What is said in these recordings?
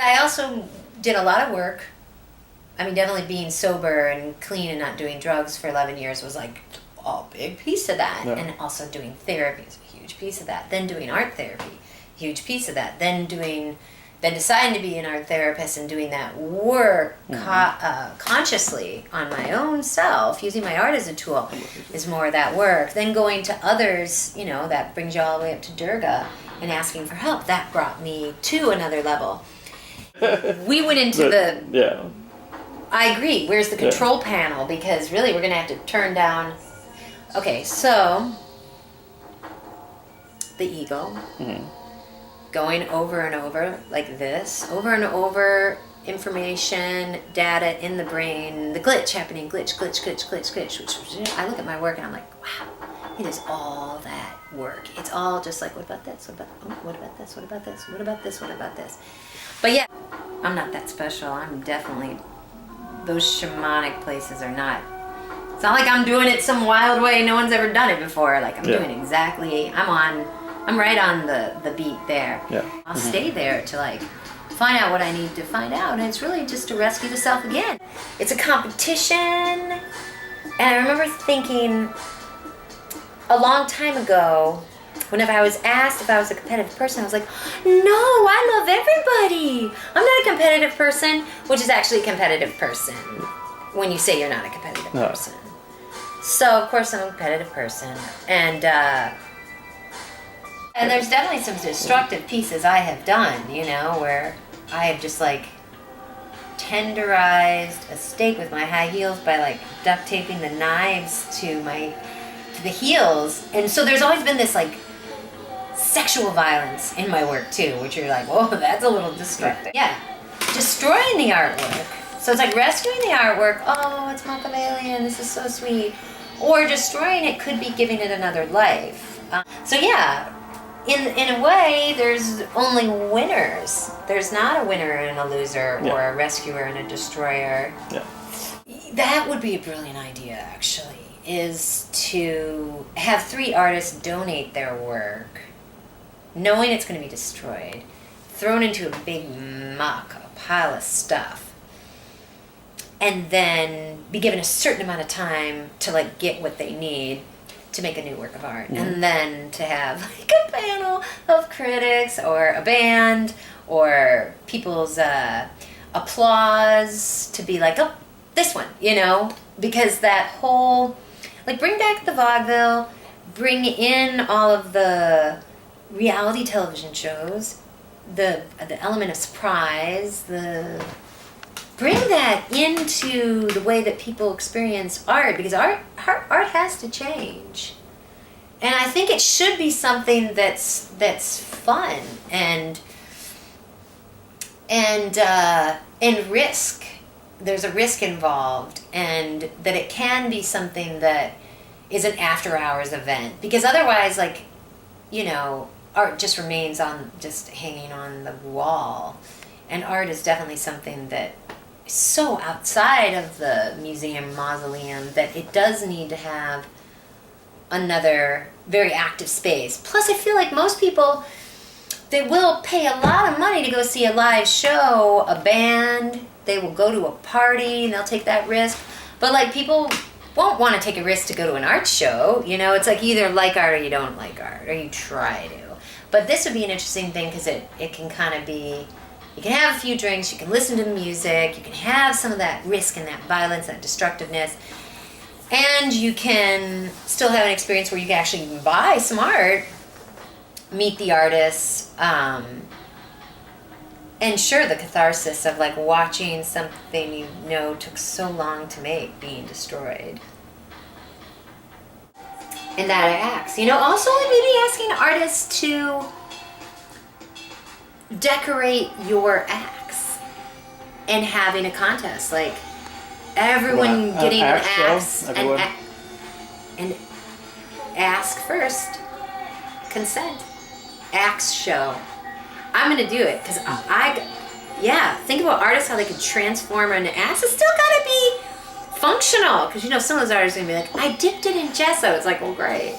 I also did a lot of work. I mean, definitely being sober and clean and not doing drugs for 11 years was like a big piece of that. Yeah. And also doing therapy is a huge piece of that. Then doing art therapy, huge piece of that. Then deciding to be an art therapist and doing that work consciously on my own self, using my art as a tool, is more of that work. Then going to others, you know, that brings you all the way up to Durga and asking for help. That brought me to another level. We went into Yeah. I agree. Where's the control panel? Because really we're going to have to turn down. Okay, so the ego. Going over and over like this, over and over, information, data in the brain, the glitch happening, glitch, which I look at my work and I'm like, wow, it is all that work. It's all just like, what about this? What about this? What about this? What about this? What about this? But yeah, I'm not that special. I'm definitely, those shamanic places are not, it's not like I'm doing it some wild way no one's ever done it before. Like I'm doing exactly, I'm right on the beat there. Yeah. I'll stay there to like find out what I need to find out, and it's really just to rescue the self again. It's a competition, and I remember thinking a long time ago, whenever I was asked if I was a competitive person, I was like, no, I love everybody. I'm not a competitive person, which is actually a competitive person when you say you're not a competitive person. So of course I'm a competitive person, and there's definitely some destructive pieces I have done, you know, where I have just like tenderized a steak with my high heels by like duct taping the knives to the heels. And so there's always been this like sexual violence in my work too, which you're like, whoa, that's a little destructive. Yeah, destroying the artwork. So it's like rescuing the artwork. Oh, it's Machiavellian, this is so sweet. Or destroying it could be giving it another life. So yeah, in a way, there's only winners. There's not a winner and a loser, or a rescuer and a destroyer. Yeah. That would be a brilliant idea, actually, is to have 3 artists donate their work, knowing it's going to be destroyed, thrown into a big muck, a pile of stuff, and then be given a certain amount of time to like get what they need to make a new work of art. And then to have like a panel of critics or a band or people's applause to be like, oh, this one, you know, because that whole, like, bring back the vaudeville, bring in all of the reality television shows, the element of surprise, bring that into the way that people experience art, because art has to change. And I think it should be something that's fun and risk. There's a risk involved, and that it can be something that is an after hours event, because otherwise, like, you know, art just remains just hanging on the wall. And art is definitely something that so outside of the museum mausoleum that it does need to have another very active space. Plus, I feel like most people, they will pay a lot of money to go see a live show, a band, they will go to a party and they'll take that risk. But like, people won't want to take a risk to go to an art show, you know. It's like you either like art or you don't like art, or you try to. But this would be an interesting thing, because it can kind of be, you can have a few drinks, you can listen to the music, you can have some of that risk and that violence, that destructiveness, and you can still have an experience where you can actually buy some art, meet the artists, and sure, the catharsis of like watching something you know took so long to make being destroyed. And that acts, you know, also maybe asking artists to decorate your acts and having a contest, like everyone getting an axe and ask first, consent, axe show. I'm gonna do it, because think about artists, how they could transform an axe. It's still gotta be functional, because you know some of those artists are gonna be like, I dipped it in gesso. It's like, well, great.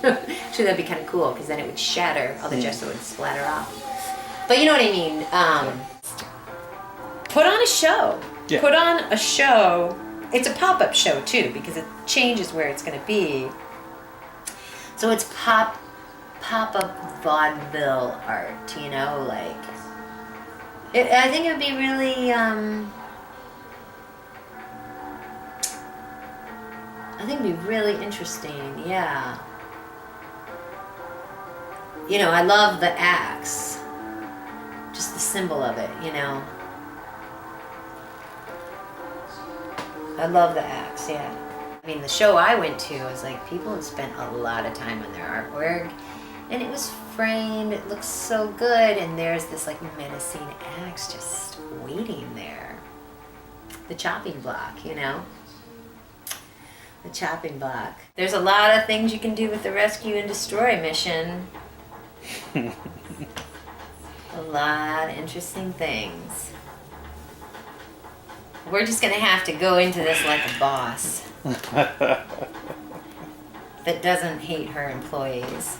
Actually, that'd be kind of cool, because then it would shatter, all the gesso would splatter off. But you know what I mean. put on a show. Yeah. Put on a show. It's a pop-up show too, because it changes where it's going to be. So it's pop-up vaudeville art, you know, like. I think it would be really. I think it'd be really interesting. Yeah. You know, I love the axe. Just the symbol of it, you know. I love the axe, yeah. I mean, the show I went to was like, people had spent a lot of time on their artwork, and it was framed, it looks so good, and there's this like menacing axe just waiting there. The chopping block, you know? The chopping block. There's a lot of things you can do with the rescue and destroy mission. A lot of interesting things. We're just gonna have to go into this like a boss that doesn't hate her employees.